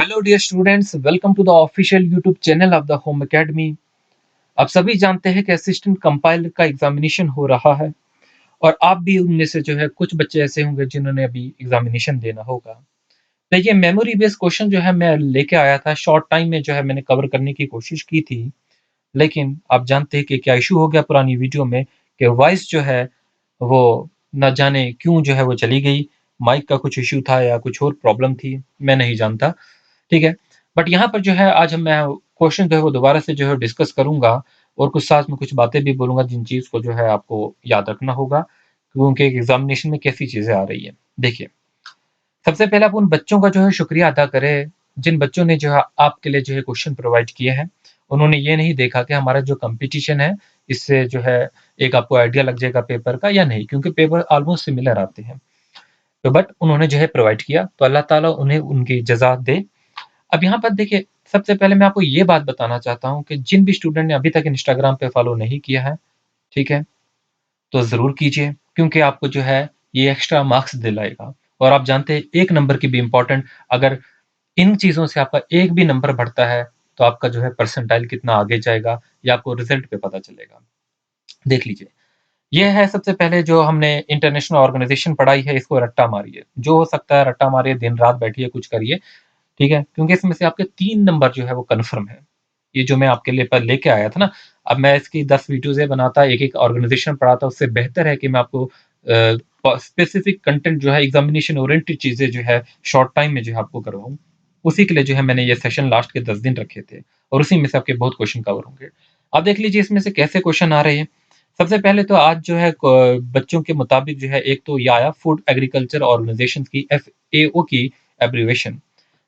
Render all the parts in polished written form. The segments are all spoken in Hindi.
Hello dear students, welcome to the official YouTube channel of the home academy. आप सभी जानते हैं कि असिस्टेंट कंपाइलर का एग्जामिनेशन हो रहा है और आप भी उनमें से जो है कुछ बच्चे ऐसे होंगे जिन्होंने अभी एग्जामिनेशन देना होगा। देखिए, मेमोरी बेस्ड क्वेश्चन जो है मैं लेके आया था, शॉर्ट टाइम में जो है मैंने कवर करने की कोशिश की थी। लेकिन आप जानते हैं कि क्या इशू हो गया पुरानी वीडियो में कि वॉइस जो है वो न जाने क्यों जो है वो चली गई। माइक का कुछ इशू था या कुछ और प्रॉब्लम थी, मैं नहीं जानता। ठीक है। बट यहाँ पर जो है आज मैं क्वेश्चन जो है वो दोबारा से जो है डिस्कस करूँगा और कुछ साथ में कुछ बातें भी बोलूँगा जिन चीज़ को जो है आपको याद रखना होगा, क्योंकि एग्ज़ामिनेशन में कैसी चीज़ें आ रही हैं। देखिए, सबसे पहले आप उन बच्चों का जो है शुक्रिया अदा करें, जिन बच्चों ने जो है आपके लिए जो है क्वेश्चन प्रोवाइड किए हैं। उन्होंने ये नहीं देखा कि हमारा जो कॉम्पिटिशन है, इससे जो है एक आपको आइडिया लग जाएगा पेपर का या नहीं, क्योंकि पेपर ऑलमोस्ट सिमिलर आते हैं। तो बट उन्होंने जो है प्रोवाइड किया, तो अल्लाह ताला उन्हें उनकी जज़ा दे। अब यहाँ पर देखिए, सबसे पहले मैं आपको ये बात बताना चाहता हूँ कि जिन भी स्टूडेंट ने अभी तक इंस्टाग्राम पे फॉलो नहीं किया है, ठीक है, तो ज़रूर कीजिए, क्योंकि आपको जो है ये एक्स्ट्रा मार्क्स दिलाएगा। और आप जानते हैं एक नंबर की भी इम्पोर्टेंट, अगर इन चीज़ों से आपका एक भी नंबर बढ़ता है तो आपका जो है परसेंटाइल कितना आगे जाएगा, ये आपको रिजल्ट पे पता चलेगा। देख लीजिए, ये है सबसे पहले जो हमने इंटरनेशनल ऑर्गेनाइजेशन पढ़ाई है, इसको रट्टा मारिए। जो हो सकता है रट्टा मारिए, दिन रात बैठिए, कुछ करिए, ठीक है? क्योंकि इसमें से आपके 3 नंबर जो है वो कन्फर्म है। ये जो मैं आपके लिए पर लेके आया था ना, अब मैं इसकी 10 वीडियोज़ बनाता, एक-एक ऑर्गेनाइज़ेशन पढ़ाता, उससे बेहतर है कि मैं आपको स्पेसिफिक कंटेंट जो है एग्ज़ामिनेशन ओरिएंटेड चीज़ें जो है शॉर्ट टाइम में जो है आपको करवाऊँ। उसी के लिए जो है मैंने ये सेशन लास्ट के 10 दिन रखे थे और उसी में से आपके बहुत क्वेश्चन कवर होंगे। अब देख लीजिए इसमें से कैसे क्वेश्चन आ रहे हैं। सबसे पहले तो आज जो है बच्चों के मुताबिक जो है एक तो ये आया फूड एग्रीकल्चर ऑर्गेनाइज़ेशन की एफएओ की एब्रिविएशन।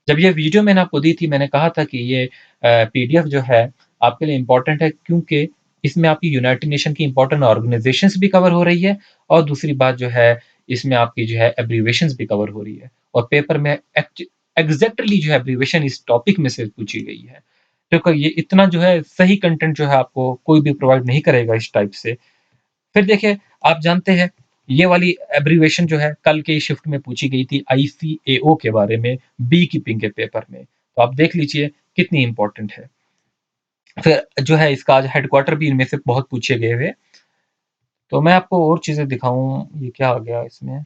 जब ये वीडियो मैंने आपको दी थी, मैंने कहा था कि ये पीडीएफ जो है आपके लिए इम्पोर्टेंट है, क्योंकि इसमें आपकी यूनाइटेड नेशन की इम्पोर्टेंट ऑर्गेनाइजेशंस भी कवर हो रही है और दूसरी बात जो है इसमें आपकी जो है एब्रिविएशंस भी कवर हो रही है और पेपर में एग्जैक्टली जो है एब्रिविएशन इस टॉपिक में से पूछी गई है। तो ये इतना जो है सही कंटेंट जो है आपको कोई भी प्रोवाइड नहीं करेगा इस टाइप से। फिर देखिए, आप जानते हैं ये वाली एब्रिविएशन जो है कल के शिफ्ट में पूछी गई थी आईसीएओ के बारे में, बी कीपिंग के पेपर में। तो आप देख लीजिए कितनी इंपॉर्टेंट है। फिर जो है इसका आज हेडक्वार्टर भी इनमें से बहुत पूछे गए हुए। तो मैं आपको और चीजें दिखाऊं, ये क्या आ गया इसमें।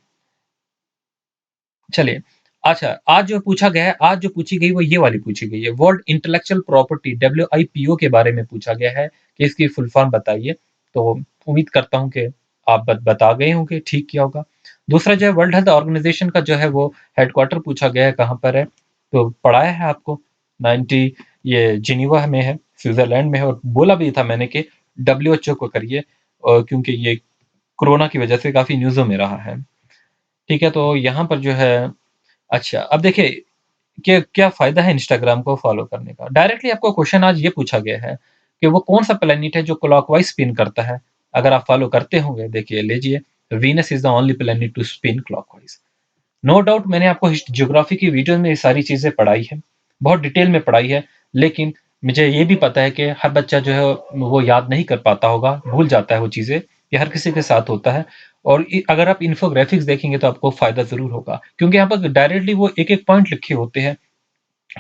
चलिए, अच्छा, आज जो पूछा गया है, आज जो पूछी गई वो ये वाली पूछी गई है, वर्ल्ड इंटेलेक्चुअल प्रॉपर्टी डब्ल्यूआईपीओ के बारे में पूछा गया है कि इसकी फुल फॉर्म बताइए। तो उम्मीद करता हूं कि आप बता गए होंगे, ठीक किया होगा। दूसरा जो है वर्ल्ड हेल्थ ऑर्गेनाइजेशन का जो है वो हेडक्वार्टर पूछा गया है, कहाँ पर है, तो पढ़ाया है आपको। 90 ये जिनीवा में है, स्विट्जरलैंड में है, और बोला भी था मैंने कि डब्ल्यूएचओ को करिए, क्योंकि ये कोरोना की वजह से काफी न्यूज़ों में रहा है। ठीक है, तो यहाँ पर जो है, अच्छा, अब देखिए कि क्या फ़ायदा है इंस्टाग्राम को फ़ॉलो करने का। डायरेक्टली आपको क्वेश्चन आज ये पूछा गया है कि वो कौन-सा प्लैनेट है जो क्लॉकवाइज़ स्पिन करता है? अगर आप फ़ॉलो करते होंगे, देखिए लीजिए, Venus is the only planet to spin clockwise. No doubt मैंने आपको ज्योग्राफी की वीडियो में ये सारी चीज़ें पढ़ाई है, बहुत डिटेल में पढ़ाई है, लेकिन मुझे ये भी पता है कि हर बच्चा जो है वो याद नहीं कर पाता होगा, भूल जाता है वो चीज़ें, ये हर किसी के साथ होता है। और अगर आप इन्फोग्राफिक्स देखेंगे तो आपको फ़ायदा ज़रूर होगा, क्योंकि यहाँ पर डायरेक्टली वो एक-एक पॉइंट लिखे होते हैं,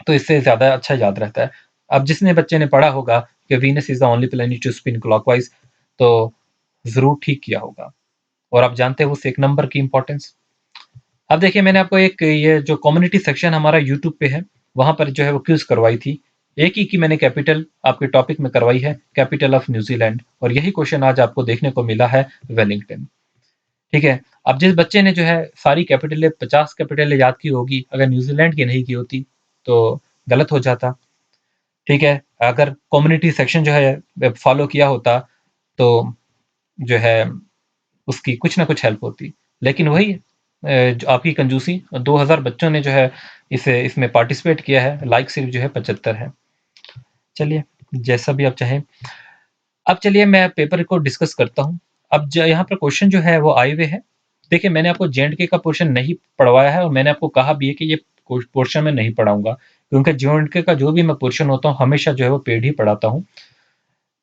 तो इससे ज़्यादा अच्छा याद रहता है। अब जिसने बच्चे ने पढ़ा होगा कि Venus is the only planet to spin clockwise, तो ज़रूर ठीक किया होगा। और आप जानते हैं उस एक नंबर की इम्पोर्टेंस। अब देखिए, मैंने आपको एक ये जो कम्युनिटी सेक्शन हमारा यूट्यूब पे है, वहाँ पर जो है वो क्विज़ करवाई थी। एक ही की मैंने कैपिटल आपके टॉपिक में करवाई है, कैपिटल ऑफ न्यूज़ीलैंड, और यही क्वेश्चन आज आपको देखने को मिला है, वेलिंगटन। ठीक है? अब जिस बच्चे ने जो है सारी कैपिटलें 50 कैपिटलें याद की होगी, अगर न्यूज़ीलैंड की नहीं की होती, तो गलत हो जाता। ठीक है? अगर कम्युनिटी सेक्शन जो है फॉलो किया होता, तो जो है उसकी कुछ ना कुछ हेल्प होती। लेकिन वही जो आपकी कंजूसी, 2000 बच्चों ने जो है इसे इसमें पार्टिसिपेट किया है, लाइक सिर्फ जो है 75 है। चलिए, जैसा भी आप चाहें। अब चलिए मैं पेपर को डिस्कस करता हूँ। अब यहाँ पर क्वेश्चन जो है वो आए हुए हैं। देखिए, मैंने आपको जे का पोर्शन नहीं पढ़वाया है और मैंने आपको कहा भी है कि ये पोर्शन मैं नहीं पढ़ाऊंगा, क्योंकि जे का जो भी मैं पोर्शन होता हूँ हमेशा जो है वो पेड ही पढ़ाता हूँ।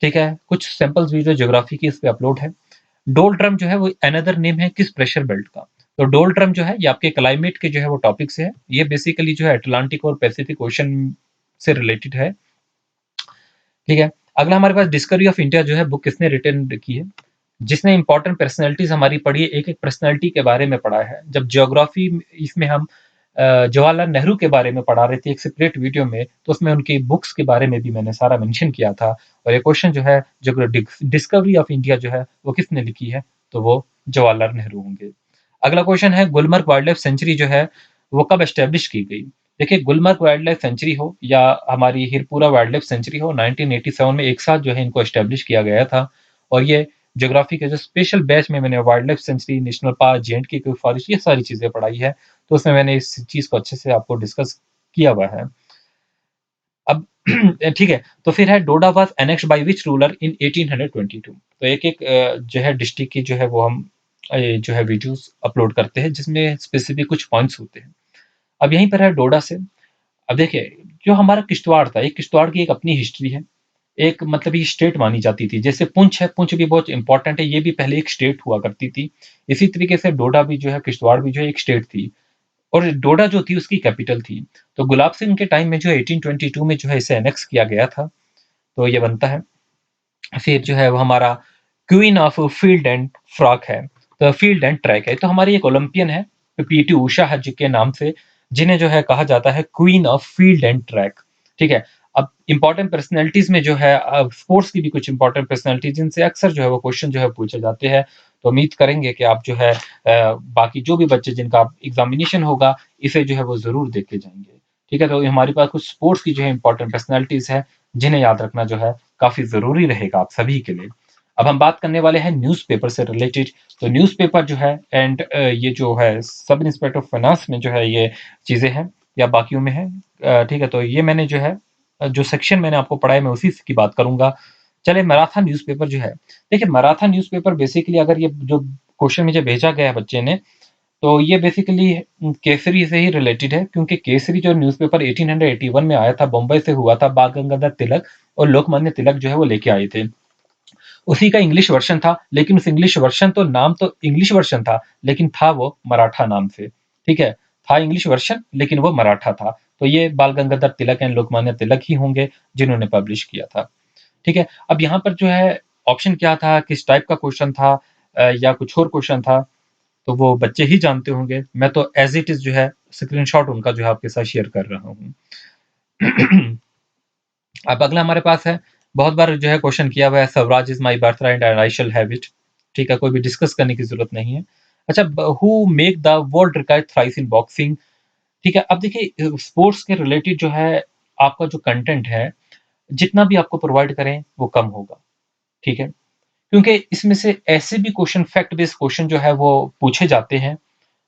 ठीक है, कुछ सैंपल्स वीडियो ज्योग्राफी की इस पे अपलोड है। डोल ड्रम जो है वो अनदर नेम है किस प्रेशर बेल्ट का। तो डोल्ट्रम जो है ये आपके क्लाइमेट के जो है वो टॉपिक से है। ये बेसिकली जो है अटलांटिक और पैसिफिक ओशन से रिलेटेड है। ठीक है, अगला हमारे पास डिस्कवरी ऑफ इंडिया जो है बुक किसने रिटन की है, जिसने इंपॉर्टेंट पर्सनैलिटीज हमारी पढ़ी है, एक एक पर्सनैलिटी के बारे में पढ़ा है। जब ज्योग्राफी इसमें हम जवाहरलाल नेहरू के बारे में पढ़ा रहे थे एक सेपरेट वीडियो में, तो उसमें उनकी बुक्स के बारे में भी मैंने सारा मेंशन किया था। और ये क्वेश्चन जो है, जो डिस्कवरी ऑफ इंडिया जो है वो किसने लिखी है, तो वो जवाहरलाल नेहरू होंगे। अगला क्वेश्चन है गुलमर्ग वाइल्ड लाइफ सेंचुरी जो है वो कब एस्टेब्लिश की गई। देखिए, गुलमर्ग वाइल्ड लाइफ सेंचुरी हो या हमारी हिरपुरा वाइल्ड लाइफ सेंचुरी हो, 1987 में एक साथ जो है इनको एस्टेब्लिश किया गया था। और ये ज्योग्राफी के जो स्पेशल बैच में मैंने wild life century, national park, जे&के की फॉरेस्ट, ये सारी चीजें पढ़ाई है, तो उसमें मैंने इस चीज को अच्छे से आपको डिस्कस किया हुआ है। अब ठीक है, तो फिर है Doda was annexed by which ruler in 1822। तो एक एक जो है डिस्ट्रिक्ट की जो है वो हम जो है वीडियोस अपलोड करते हैं जिसमें स्पेसिफिक कुछ पॉइंट्स होते हैं। अब यहीं पर है डोडा से। अब देखिए, जो हमारा किश्तवाड़ था, एक किश्तवाड़ की एक अपनी हिस्ट्री है। एक मतलब ये स्टेट मानी जाती थी, जैसे पुंछ है, पुंछ भी बहुत इंपॉर्टेंट है, ये भी पहले एक स्टेट हुआ करती थी। इसी तरीके से डोडा भी जो है, किश्तवाड़ भी जो है एक स्टेट थी, और डोडा जो थी उसकी कैपिटल थी। तो गुलाब सिंह के टाइम में जो 1822 में जो है इसे एनेक्स किया गया था, तो ये बनता है। फिर जो है वो हमारा queen of field and frock है, तो फील्ड एंड ट्रैक है, तो हमारी एक ओलंपियन है पीटी उषा है जी के नाम से, जिन्हें जो है कहा जाता है queen of field and track. ठीक है, अब इंपॉर्टेंट पर्सनैलिटीज में जो है स्पोर्ट्स की भी कुछ इंपॉर्टेंट पर्सनैलिटीज जिनसे अक्सर जो है वो क्वेश्चन जो है पूछे जाते हैं, तो उम्मीद करेंगे कि आप जो है बाकी जो भी बच्चे जिनका एग्जामिनेशन होगा इसे जो है वो जरूर देख के जाएंगे। ठीक है, तो हमारे पास कुछ स्पोर्ट्स की जो है इंपॉर्टेंट पर्सनैलिटीज है जिन्हें याद रखना जो है काफी जरूरी रहेगा आप सभी के लिए। अब हम बात करने वाले हैं न्यूज़पेपर से रिलेटेड। तो न्यूज़पेपर जो है एंड ये जो है सब इंस्पेक्टर ऑफ फाइनेंस में जो है ये चीजें हैं या बाकियों में है। ठीक है, तो ये मैंने जो है जो सेक्शन मैंने आपको पढ़ाया मैं उसी की बात करूंगा। चले, मराठा न्यूज़पेपर जो है, देखिए मराठा न्यूज़पेपर बेसिकली अगर ये जो क्वेश्चन मुझे भेजा गया है बच्चे ने, तो ये बेसिकली केसरी से ही रिलेटेड है, क्योंकि केसरी जो न्यूज़पेपर 1881 में आया था, बम्बई से हुआ था, बाल गंगाधर तिलक और लोकमान्य तिलक जो है वो लेके आए थे। उसी का इंग्लिश वर्जन था, लेकिन उस इंग्लिश वर्जन तो नाम तो इंग्लिश वर्जन था, लेकिन था वो मराठा नाम से। ठीक है, था इंग्लिश वर्जन लेकिन वो मराठा था। तो ये बाल गंगाधर तिलक एंड लोकमान्य तिलक ही होंगे जिन्होंने पब्लिश किया था। ठीक है, अब यहाँ पर जो है ऑप्शन क्या था, किस टाइप का क्वेश्चन था या कुछ और क्वेश्चन था, तो वो बच्चे ही जानते होंगे। मैं तो एज इट इज जो है स्क्रीनशॉट उनका जो है आपके साथ शेयर कर रहा हूँ। अब अगला हमारे पास है, बहुत बार जो है क्वेश्चन किया हुआ है, Swaraj is my birthright and I shall have it. ठीक है, कोई भी डिस्कस करने की जरूरत नहीं है। अच्छा, who make the world record thrice in boxing. ठीक है, अब देखिए स्पोर्ट्स के रिलेटेड जो है आपका जो कंटेंट है, जितना भी आपको प्रोवाइड करें वो कम होगा। ठीक है, क्योंकि इसमें से ऐसे भी क्वेश्चन, फैक्ट बेस्ड क्वेश्चन जो है वो पूछे जाते हैं,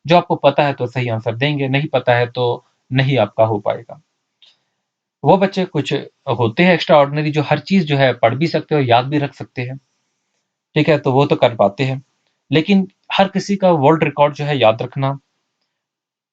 जो आपको पता है तो सही आंसर देंगे, नहीं पता है तो नहीं आपका हो पाएगा। वो बच्चे कुछ होते हैं एक्स्ट्रा ऑर्डिनरी जो हर चीज जो है पढ़ भी सकते हो, याद भी रख सकते हैं। ठीक है, तो वो तो कर पाते हैं, लेकिन हर किसी का वर्ल्ड रिकॉर्ड जो है याद रखना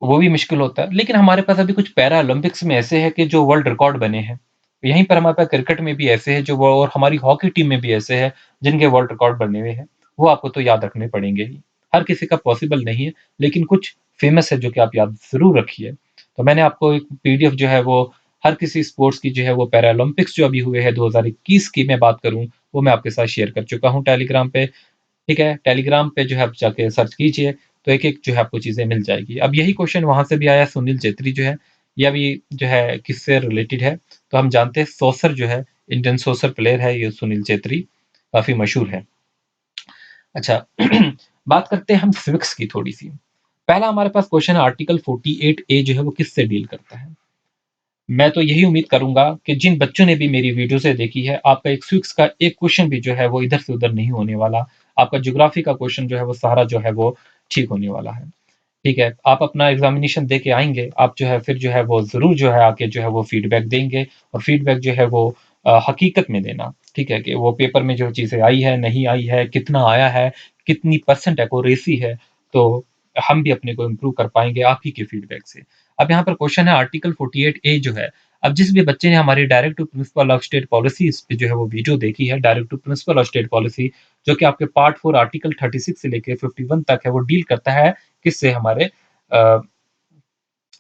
वो भी मुश्किल होता है। लेकिन हमारे पास अभी कुछ पैरा ओलंपिक्स में ऐसे है कि जो वर्ल्ड रिकॉर्ड बने हैं। यहीं पर हमारे पास क्रिकेट में भी ऐसे है जो वो, और हमारी हॉकी टीम में भी ऐसे है जिनके वर्ल्ड रिकॉर्ड बने हुए हैं। वो आपको तो याद रखने पड़ेंगे ही। हर किसी का पॉसिबल नहीं है, लेकिन कुछ फेमस है जो कि आप याद जरूर रखिए। तो मैंने आपको एक पीडीएफ जो है वो हर किसी स्पोर्ट्स की जो है वो पैरा ओलंपिक्स जो अभी हुए हैं 2021 की मैं बात करूं, वो मैं आपके साथ शेयर कर चुका हूं टेलीग्राम पे। ठीक है, टेलीग्राम पे जो है आप जाके सर्च कीजिए, तो एक-एक जो है आपको चीज़ें मिल जाएगी। अब यही क्वेश्चन वहाँ से भी आया, सुनील चेत्री जो है, ये भी जो है किससे रिलेटेड है, तो हम जानते हैं सोसर जो है, इंडियन सोसर प्लेयर है ये सुनील चेत्री, काफ़ी मशहूर है। अच्छा, बात करते हैं हम सिविक्स की थोड़ी-सी। पहला हमारे पास क्वेश्चन है, आर्टिकल 48 ए जो है वो किससे डील करता है? मैं तो यही उम्मीद करूँगा कि जिन बच्चों ने भी मेरी वीडियो से देखी है, आपका एक सिविक्स का एक क्वेश्चन भी जो है वो इधर से उधर नहीं होने वाला। आपका ज्योग्राफी का क्वेश्चन जो है वो सारा जो है वो ठीक होने वाला है। ठीक है, आप अपना एग्ज़ामिनेशन दे के आएँगे, आप जो है फिर जो है वो ज़रूर जो है आके जो है वो फीडबैक देंगे, और फीडबैक जो है वो हकीकत में देना। ठीक है, कि वो पेपर में जो चीज़ें आई है, नहीं आई है, कितना आया है, कितनी परसेंट एक्यूरेसी है, तो हम भी अपने को इम्प्रूव कर पाएँगे आप ही के फीडबैक से। अब यहाँ पर क्वेश्चन है, आर्टिकल 48 ए जो है, अब जिस भी बच्चे ने हमारी direct to principle of state policy इस पे जो है वो वीडियो देखी है, direct to principle of state policy, जो कि आपके पार्ट 4 आर्टिकल 36 से लेके 51 तक है, वो डील करता है किससे, हमारे अ,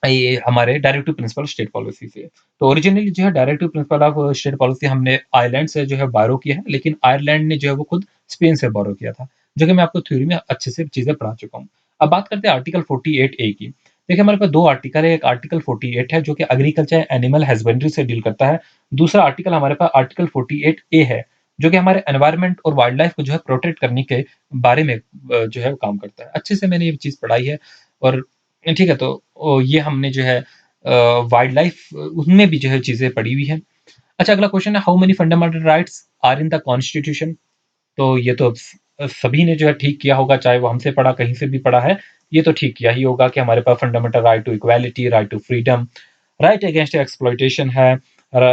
ये हमारे direct to principle state policy से। तो ओरिजिनली जो है direct to principle of state policy हमने आयरलैंड से जो है बोरो किया है, लेकिन आयरलैंड ने जो है वो खुद स्पेन से बोरो किया था, जो कि मैं आपको थ्योरी में अच्छे से चीजें पढ़ा चुका हूँ। अब बात करते हैं आर्टिकल 48 ए की। देखिए हमारे पास दो आर्टिकल है, एक आर्टिकल 48 है जो कि एग्रीकल्चर एनिमल हस्बेंड्री से डील करता है। दूसरा आर्टिकल हमारे पास आर्टिकल 48 ए है, जो कि हमारे एनवायरमेंट और वाइल्ड लाइफ को जो है प्रोटेक्ट करने के बारे में जो है काम करता है। अच्छे से मैंने ये चीज पढ़ाई है। और ठीक है, तो ये हमने जो है वाइल्ड लाइफ उसमें भी जो है चीजें पढ़ी हुई है। अच्छा, अगला क्वेश्चन है, how many fundamental rights are in the constitution. तो ये तो सभी ने जो है ठीक किया होगा, चाहे वो हमसे पढ़ा कहीं से भी पढ़ा है, ये तो ठीक किया ही होगा कि हमारे पास fundamental right to equality, right to freedom, right against exploitation है,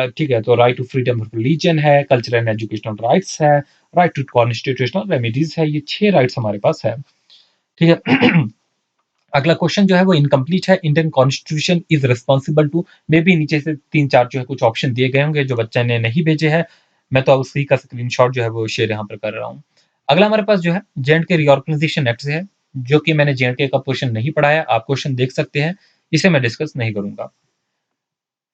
ठीक है, तो right to freedom of religion है, कल्चरल एंड एजुकेशनल राइट्स है, राइट टू कॉन्स्टिट्यूशनल रेमेडीज है। ये 6 राइट्स हमारे पास है। ठीक है। अगला क्वेश्चन जो है वो इनकम्प्लीट है, Indian constitution is responsible to, maybe नीचे से 3-4 जो है कुछ ऑप्शन दिए गए होंगे जो बच्चे ने नहीं भेजे हैं, मैं तो उसी का स्क्रीनशॉट जो है वो शेयर यहाँ पर कर रहा हूँ। अगला हमारे पास जो है J&K रीऑर्गेनाइजेशन एक्ट से है, जो कि मैंने J&K का क्वेश्चन नहीं पढ़ाया, आप क्वेश्चन देख सकते हैं, इसे मैं डिस्कस नहीं करूंगा।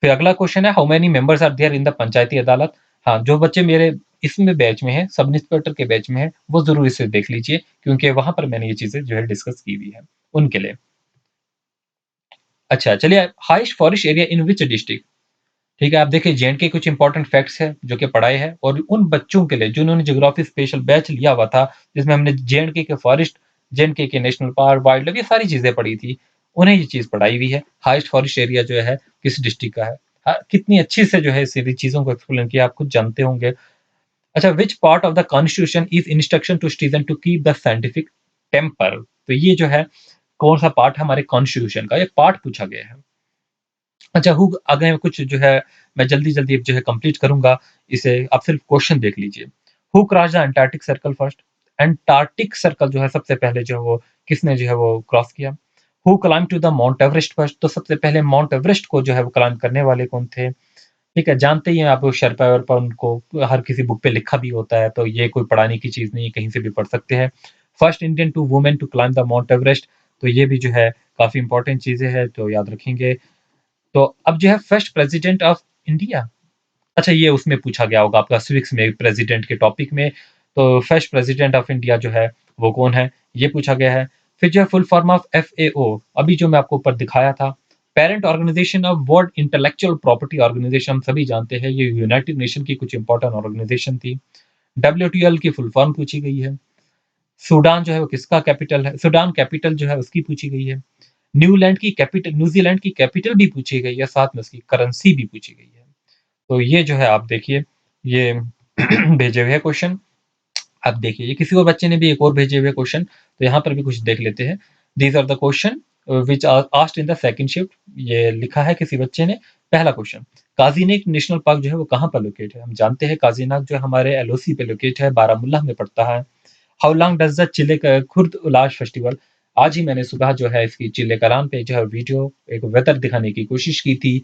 फिर अगला क्वेश्चन है, how many members are there in the Panchayati Adalat. हाँ, जो बच्चे मेरे इसमें बैच में है, सब इंस्पेक्टर के बैच में है, वो जरूर इसे देख लीजिए, क्योंकि वहां पर मैंने ये चीजें जो है डिस्कस की हुई है उनके लिए। अच्छा, चलिए, highest forest area in which district. ठीक है, आप देखिए J&K कुछ इंपॉर्टेंट फैक्ट्स है जो कि पढ़ाए हैं, और उन बच्चों के लिए जिन्होंने ज्योग्राफी स्पेशल बैच लिया हुआ था, जिसमें हमने J&K के फॉरेस्ट, J&K के नेशनल पार्क, वाइल्ड लाइफ, ये सारी चीजें पढ़ी थी, उन्हें ये चीज पढ़ाई हुई है। हाईएस्ट फॉरेस्ट एरिया जो है किस डिस्ट्रिक्ट का है। हाँ, कितनी अच्छी से जो है सारी चीजों को एक्सप्लेन किया, आप खुद जानते होंगे। अच्छा, which part of the constitution is instruction to student to keep the scientific temper. तो ये जो है कौन सा पार्ट है हमारे कॉन्स्टिट्यूशन का, ये पार्ट पूछा गया है। अच्छा, हु आगे कुछ जो है मैं जल्दी-जल्दी जो है कंप्लीट करूँगा इसे, आप सिर्फ क्वेश्चन देख लीजिए। Who crossed the Antarctic circle first. Antarctic circle जो है सबसे पहले जो है वो किसने जो है वो क्रॉस किया। Who climb to the Mount Everest first. तो सबसे पहले माउंट एवरेस्ट को जो है वो क्लाइम्ब करने वाले कौन थे? ठीक है, जानते ही हैं आप, शेर्पा-वेर्पा उनको हर किसी बुक पे लिखा भी होता है, तो ये कोई पढ़ाने की चीज़ नहीं है, कहीं से भी पढ़ सकते हैं। First Indian to women to climb the Mount Everest. तो ये भी जो है काफ़ी इंपॉर्टेंट चीज़ें हैं, तो याद रखेंगे। तो अब जो है फर्स्ट प्रेसिडेंट ऑफ इंडिया। अच्छा, ये उसमें पूछा गया होगा आपका सिविक्स में प्रेसिडेंट के टॉपिक में। तो फर्स्ट प्रेसिडेंट ऑफ इंडिया जो है वो कौन है, ये पूछा गया है। फिर जो है फुल फॉर्म ऑफ FAO, अभी जो मैं आपको ऊपर दिखाया था, parent organisation of world intellectual property organisation, हम सभी जानते हैं ये यूनाइटेड नेशन की कुछ इंपॉर्टेंट ऑर्गेनाइजेशन थी। WTO की फुल फॉर्म पूछी गई है। सूडान जो है वो किसका कैपिटल है, सूडान कैपिटल जो है उसकी पूछी गई है। न्यूजीलैंड की कैपिटल भी पूछी गई है, साथ में उसकी करेंसी भी पूछी गई है। तो ये जो है आप देखिए, ये भेजे हुए क्वेश्चन। अब देखिए, ये किसी और बच्चे ने भी एक और भेजे हुए क्वेश्चन, तो यहाँ पर भी कुछ देख लेते हैं। These are the question which are asked in the second shift. ये लिखा है किसी बच्चे ने। पहला क्वेश्चन, काजीनेक नेशनल पार्क जो है वो कहाँ पर लोकेट है। हम जानते हैं काजीनाक जो है हमारे LOC पे लोकेट है, बारामूला में पड़ता है। How long does the Chille Khurd Ulas festival. आज ही मैंने सुबह जो है इसकी चिले कलान पे जो है वीडियो एक वेदर दिखाने की कोशिश की थी,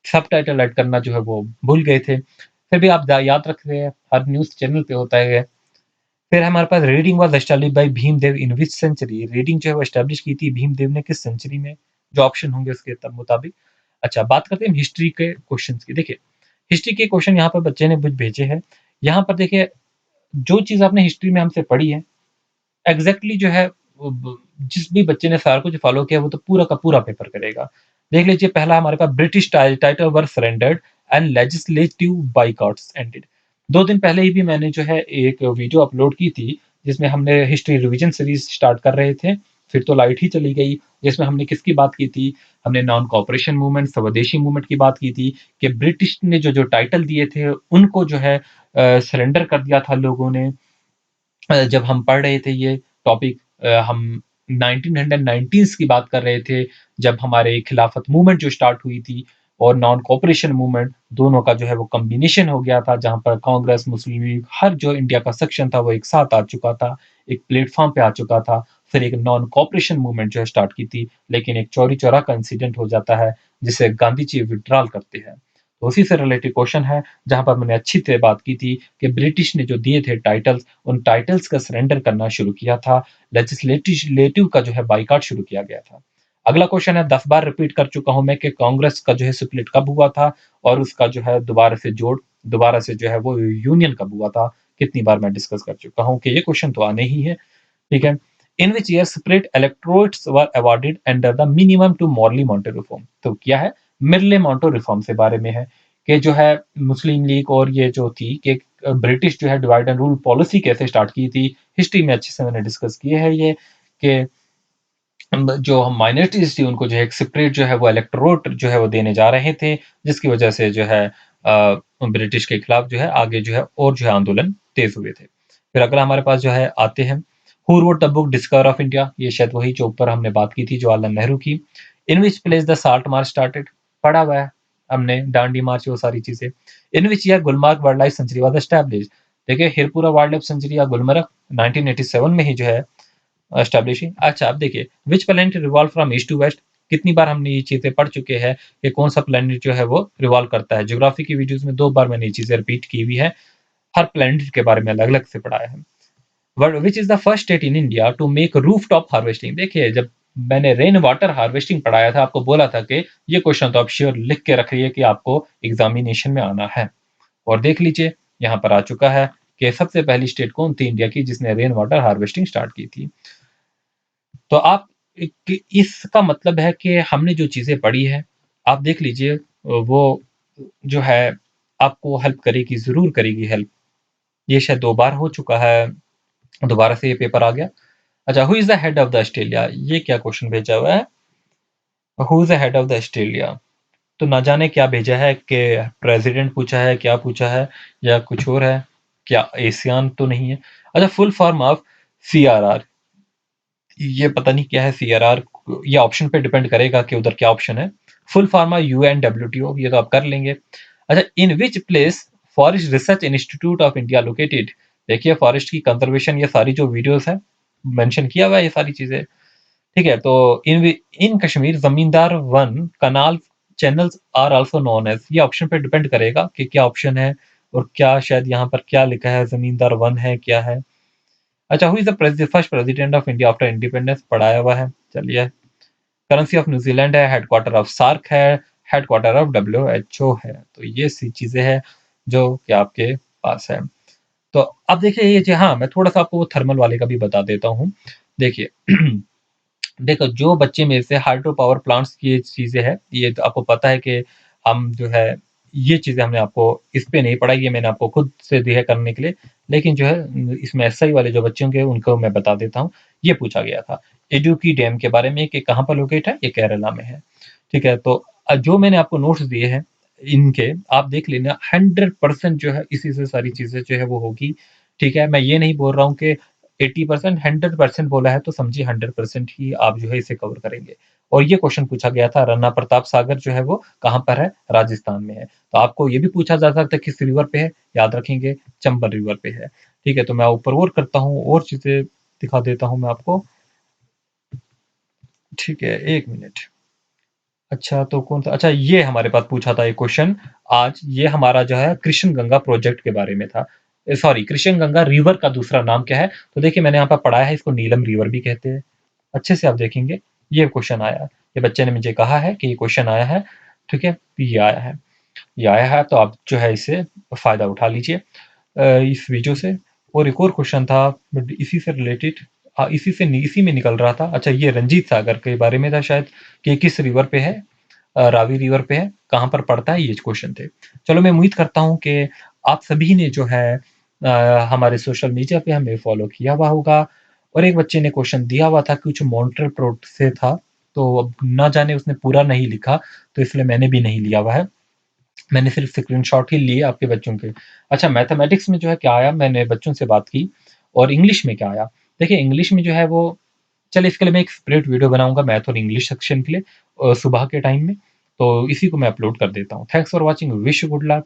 सबटाइटल ऐड करना जो है वो भूल गए थे। फिर भी आप याद रख रहे हैं, हर न्यूज़ चैनल पे होता है। फिर हमारे पास reading was established by Bhimdev in which century. Reading जो है वो एस्टैब्लिश की थी भीमदेव ने किस सेंचुरी में, जो ऑप्शन होंगे उसके तब मुताबिक। अच्छा, बात करते हैं हिस्ट्री के क्वेश्चंस की। देखिए, हिस्ट्री के क्वेश्चन यहाँ पर बच्चे ने कुछ भेजे हैं। यहाँ पर देखिए, जो चीज़ आपने हिस्ट्री में हमसे पढ़ी है, एग्ज़ैक्टली जो है वो जिस भी बच्चे ने सारा कुछ फ़ॉलो किया वो तो पूरा का पूरा पेपर करेगा। देख लीजिए, पहला हमारे पास British title were surrendered and legislative boycotts ended. 2 दिन पहले ही भी मैंने जो है एक वीडियो अपलोड की थी, जिसमें हमने हिस्ट्री रिवीजन सीरीज़ स्टार्ट कर रहे थे, फिर तो लाइट ही चली गई। जिसमें हमने किसकी बात की थी? हमने नॉन कोऑपरेशन मूवमेंट, स्वदेशी मूवमेंट की बात की थी, कि ब्रिटिश ने जो टाइटल दिए थे, उनको जो है सरेंडर कर दिया था लोगों ने। जब हम पढ़ रहे थे ये टॉपिक, हम 1990s की बात कर रहे थे, जब हमारे खिलाफत मूवमेंट जो स्टार्ट हुई थी और नॉन कोऑपरेशन मूवमेंट, दोनों का जो है वो कॉम्बिनेशन हो गया था, जहाँ पर कांग्रेस, मुस्लिम लीग, हर जो इंडिया का सेक्शन था वो एक साथ आ चुका था, एक प्लेटफॉर्म पे आ चुका था। फिर एक नॉन कोऑपरेशन मूवमेंट जो है स्टार्ट की थी, लेकिन एक चौरी चौरा का इंसिडेंट हो जाता है, जिसे गांधी जी विड्रॉल करते हैं। तो उसी से रिलेटेड क्वेश्चन है, जहाँ पर मैंने अच्छी तरह बात की थी कि ब्रिटिश ने जो दिए थे टाइटल्स, उन टाइटल्स का सरेंडर करना शुरू किया था। लेजिस्लेटिव का जो है बायकॉट शुरू किया गया था। अगला क्वेश्चन है, 10 बार रिपीट कर चुका हूँ मैं कि कांग्रेस का जो है स्प्लिट कब हुआ था और उसका जो है दोबारा से जो है वो यूनियन कब हुआ था। कितनी बार मैं डिस्कस कर चुका हूँ कि ये क्वेश्चन तो आने ही है। ठीक है। In which year separate electorates were awarded under the minimum to Morley Minto reform. तो क्या है, मिरले मॉन्टो रिफॉर्म से बारे में है कि जो है मुस्लिम लीग और ये जो थी कि ब्रिटिश जो है डिवाइड एंड रूल पॉलिसी कैसे स्टार्ट की थी। हिस्ट्री में अच्छे से मैंने डिस्कस किए है ये कि जो हम माइनॉरिटीज थी उनको जो है एक सेपरेट जो है वो इलेक्टोरेट जो है वो देने जा रहे थे, जिसकी वजह से जो है ब्रिटिश के खिलाफ जो है आगे जो है और जो है आंदोलन तेज हुए थे। फिर अगला हमारे पास जो है आते हैं, who wrote the book discover of India. ये शायद वही जो ऊपर हमने बात की थी जवाहरलाल नेहरू की। In which place the salt march started, पढ़ा हुआ है हमने, डांडी मार्च, वो सारी चीजें। In which year Gulmarg wild life sanctuary was established. देखिए हिरपुरा वाइल्ड लाइफ सेंचुरी या गुलमर्ग 1987 में ही जो है एस्टैब्लिशिंग। अच्छा अब देखिए, which planet revolve from east to west. कितनी बार हमने ये चीजें पढ़ चुके हैं कि कौन सा प्लैनेट जो है वो रिवॉल्व करता है। ज्योग्राफी की वीडियोस में 2 बार मैंने ये चीजें रिपीट की हुई है, हर प्लैनेट के बारे में अलग अलग से पढ़ाया है। Which is the first state in India to make rooftop harvesting. देखिए जब मैंने रेन वाटर हार्वेस्टिंग पढ़ाया था, आपको बोला था कि ये क्वेश्चन तो आप श्योर लिख के रखिए कि आपको एग्जामिनेशन में आना है। और देख लीजिए यहाँ पर आ चुका है कि सबसे पहली स्टेट कौन थी इंडिया की जिसने रेन वाटर हार्वेस्टिंग स्टार्ट की थी। तो आप इसका मतलब है कि हमने जो चीज़ें पढ़ी है, आप देख लीजिए वो जो है आपको हेल्प करेगी, ज़रूर करेगी हेल्प। ये शायद 2 बार हो चुका है, दोबारा से ये पेपर आ गया। अच्छा, who is the head of the Australia, ये क्या क्वेश्चन भेजा हुआ है? Who is the head of the Australia? तो ना जाने क्या भेजा है कि प्रेसिडेंट पूछा है, क्या पूछा है या कुछ और है? क्या एशियान तो नहीं है? अच्छा, फुल फॉर्म ऑफ सीआरआर, ये पता नहीं क्या है सीआरआर, ये ऑप्शन पे डिपेंड करेगा कि उधर क्या ऑप्शन है। फुल फार्मा यूएनडब्ल्यूटीओ, ये तो आप कर लेंगे। अच्छा, in which place forest research institute of India located. देखिए फॉरेस्ट की कंजर्वेशन, ये सारी जो वीडियोस है मेंशन किया हुआ है ये सारी चीजें। ठीक है, तो in Kashmir zamindar one canal channels are also known as, ये ऑप्शन पे डिपेंड करेगा कि क्या ऑप्शन है और क्या शायद यहाँ पर क्या लिखा है, जमींदार वन है क्या है। अच्छा, who is the first president of India after independence, पढ़ाया हुआ है, चलिए। करेंसी ऑफ न्यूजीलैंड है, हेडक्वार्टर ऑफ सार्क है, हेडक्वार्टर ऑफ डब्ल्यूएचओ है। तो ये सी चीजें हैं जो कि आपके पास है। तो अब देखिए ये जो, हाँ मैं थोड़ा सा आपको वो थर्मल वाले का भी बता देता हूँ। देखिए देखो जो बच्चे में से हाइड्रो पावर प्लांट्स की ये चीजें हैं, ये तो आपको पता है कि हम जो है ये चीजें हमने आपको इस पे नहीं पढ़ाई, ये मैंने आपको खुद से दिया करने के लिए। लेकिन जो है इसमें एसआई वाले जो बच्चे होंगे उनको मैं बता देता हूँ। ये पूछा गया था इडुक्की डैम के बारे में कि कहाँ पर लोकेट है, ये केरला में है। ठीक है, तो जो मैंने आपको नोट्स दिए हैं इनके, आप देख लेना 100% जो है इसी से सारी चीजें जो है वो होगी। ठीक है, मैं ये नहीं बोल रहा हूँ कि 80%, 100% बोला है तो समझिए 100% ही आप जो है इसे कवर करेंगे। और ये क्वेश्चन पूछा गया था, रन्ना प्रताप सागर जो है वो कहाँ पर है, राजस्थान में है। तो आपको ये भी पूछा जा सकता है किस रिवर पे है, याद रखेंगे चंबल रिवर पे है। ठीक है, तो मैं ऊपर और करता हूँ और चीजें दिखा देता हूँ मैं आपको। ठीक है, 1 मिनट। अच्छा तो कौन था, अच्छा ये हमारे पास पूछा था एक क्वेश्चन आज, ये हमारा जो है कृष्ण गंगा प्रोजेक्ट के बारे में था। सॉरी, कृष्ण गंगा रिवर का दूसरा नाम क्या है? तो देखिए मैंने यहाँ पर पढ़ा है, इसको नीलम रिवर भी कहते हैं। अच्छे से आप देखेंगे ये क्वेश्चन आया, ये बच्चे ने मुझे कहा है कि ये क्वेश्चन आया है। ठीक है, ये आया है, ये आया है, तो आप जो है इससे फायदा उठा लीजिए इस वीडियो से। और एक और क्वेश्चन था इसी से रिलेटेड, इसी में निकल रहा था। अच्छा, ये रंजीत सागर के बारे में था शायद, कि किस रिवर पे है, रावी रिवर पे है, कहाँ पर पड़ता है, ये क्वेश्चन थे। चलो मैं उम्मीद करता हूँ कि आप सभी ने जो है हमारे सोशल मीडिया पे हमें फॉलो किया हुआ होगा। और एक बच्चे ने क्वेश्चन दिया हुआ था, कुछ मॉन्ट्रियल प्रोट से था, तो अब ना जाने उसने पूरा नहीं लिखा, तो इसलिए मैंने भी नहीं लिया हुआ है, मैंने सिर्फ स्क्रीनशॉट ही लिए आपके बच्चों के। अच्छा, मैथमेटिक्स में जो है क्या आया, मैंने बच्चों से बात की। और इंग्लिश में क्या आया, देखिए इंग्लिश में जो है वो, चलिए इसके लिए मैं एक सेपरेट वीडियो बनाऊंगा मैथ और इंग्लिश सेक्शन के लिए सुबह के टाइम में, तो इसी को मैं अपलोड कर देता हूँ। Thanks for watching, wish good luck.